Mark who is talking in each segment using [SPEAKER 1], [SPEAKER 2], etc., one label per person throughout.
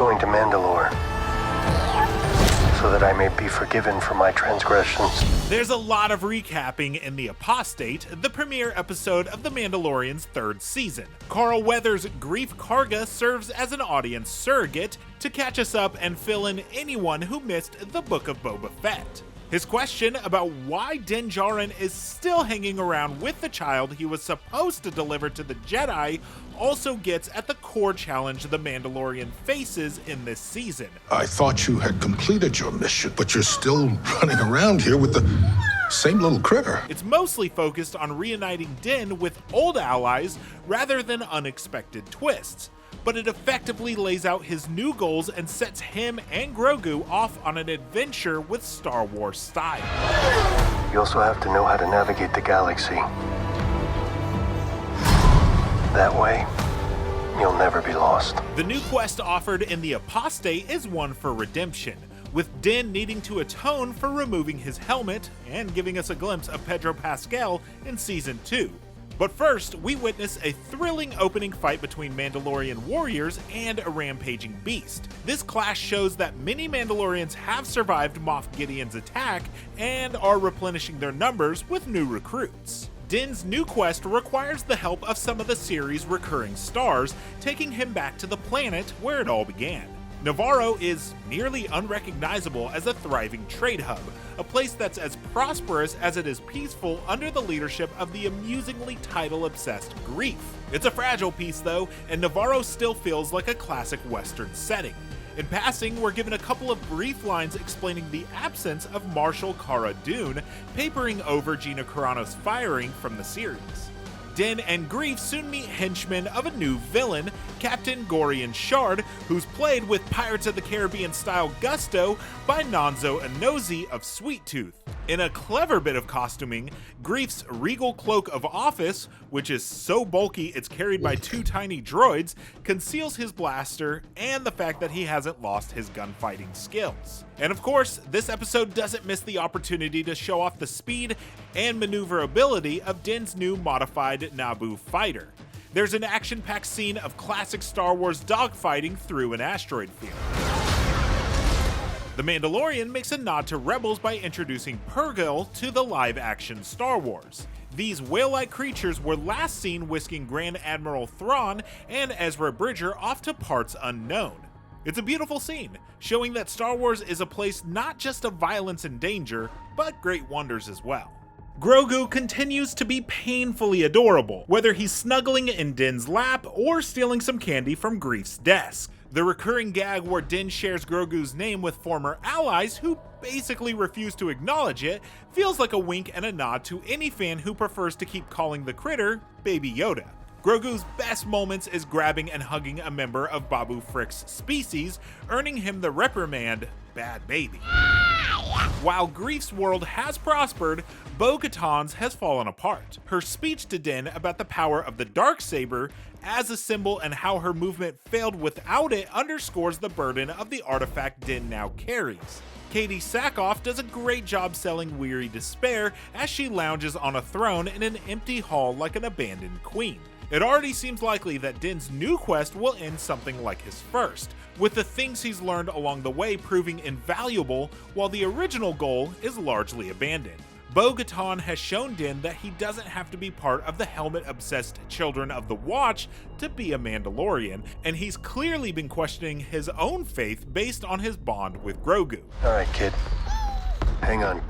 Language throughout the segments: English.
[SPEAKER 1] going to Mandalore, so that I may be forgiven for my transgressions.
[SPEAKER 2] There's a lot of recapping in The Apostate, the premiere episode of The Mandalorian's third season. Carl Weathers' Grief Karga serves as an audience surrogate to catch us up and fill in anyone who missed the Book of Boba Fett. His question about why Din Djarin is still hanging around with the child he was supposed to deliver to the Jedi also gets at the core challenge the Mandalorian faces in this season.
[SPEAKER 3] I thought you had completed your mission, but you're still running around here with the same little critter.
[SPEAKER 2] It's mostly focused on reuniting Din with old allies rather than unexpected twists, but it effectively lays out his new goals and sets him and Grogu off on an adventure with Star Wars style.
[SPEAKER 1] You also have to know how to navigate the galaxy. That way, you'll never be lost.
[SPEAKER 2] The new quest offered in The Apostate is one for redemption, with Din needing to atone for removing his helmet and giving us a glimpse of Pedro Pascal in Season 2. But first, we witness a thrilling opening fight between Mandalorian warriors and a rampaging beast. This clash shows that many Mandalorians have survived Moff Gideon's attack and are replenishing their numbers with new recruits. Din's new quest requires the help of some of the series' recurring stars, taking him back to the planet where it all began. Navarro is nearly unrecognizable as a thriving trade hub, a place that's as prosperous as it is peaceful under the leadership of the amusingly title-obsessed Greef. It's a fragile piece though, and Navarro still feels like a classic Western setting. In passing, we're given a couple of brief lines explaining the absence of Marshal Cara Dune, papering over Gina Carano's firing from the series. Din and Greef soon meet henchmen of a new villain, Captain Gorian Shard, who's played with Pirates of the Caribbean-style gusto by Nonzo Anozie of Sweet Tooth. In a clever bit of costuming, Greef's regal cloak of office, which is so bulky it's carried by two tiny droids, conceals his blaster and the fact that he hasn't lost his gunfighting skills. And of course, this episode doesn't miss the opportunity to show off the speed and maneuverability of Din's new modified Naboo fighter. There's an action-packed scene of classic Star Wars dogfighting through an asteroid field. The Mandalorian makes a nod to Rebels by introducing Purrgil to the live-action Star Wars. These whale-like creatures were last seen whisking Grand Admiral Thrawn and Ezra Bridger off to parts unknown. It's a beautiful scene, showing that Star Wars is a place not just of violence and danger, but great wonders as well. Grogu continues to be painfully adorable, whether he's snuggling in Din's lap or stealing some candy from Greef's desk. The recurring gag where Din shares Grogu's name with former allies who basically refuse to acknowledge it feels like a wink and a nod to any fan who prefers to keep calling the critter Baby Yoda. Grogu's best moments is grabbing and hugging a member of Babu Frick's species, earning him the reprimand, "Bad baby." While Greef's world has prospered, Bo-Katan's has fallen apart. Her speech to Din about the power of the Darksaber as a symbol and how her movement failed without it underscores the burden of the artifact Din now carries. Katie Sackhoff does a great job selling weary despair as she lounges on a throne in an empty hall like an abandoned queen. It already seems likely that Din's new quest will end something like his first, with the things he's learned along the way proving invaluable while the original goal is largely abandoned. Bo-Katan has shown Din that he doesn't have to be part of the helmet-obsessed Children of the Watch to be a Mandalorian, and he's clearly been questioning his own faith based on his bond with Grogu.
[SPEAKER 1] Alright, kid. Hang on.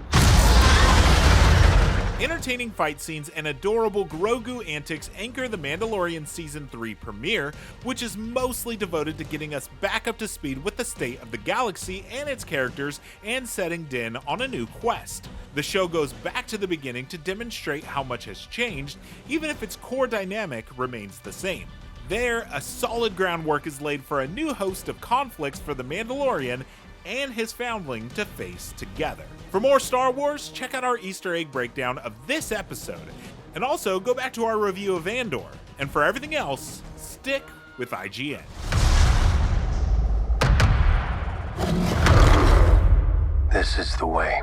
[SPEAKER 2] Entertaining fight scenes and adorable Grogu antics anchor the Mandalorian Season 3 premiere, which is mostly devoted to getting us back up to speed with the state of the galaxy and its characters and setting Din on a new quest. The show goes back to the beginning to demonstrate how much has changed, even if its core dynamic remains the same. There, a solid groundwork is laid for a new host of conflicts for the Mandalorian and his foundling to face together. For more Star Wars, check out our Easter egg breakdown of this episode, and also go back to our review of Andor. And for everything else, stick with IGN.
[SPEAKER 1] This is the way.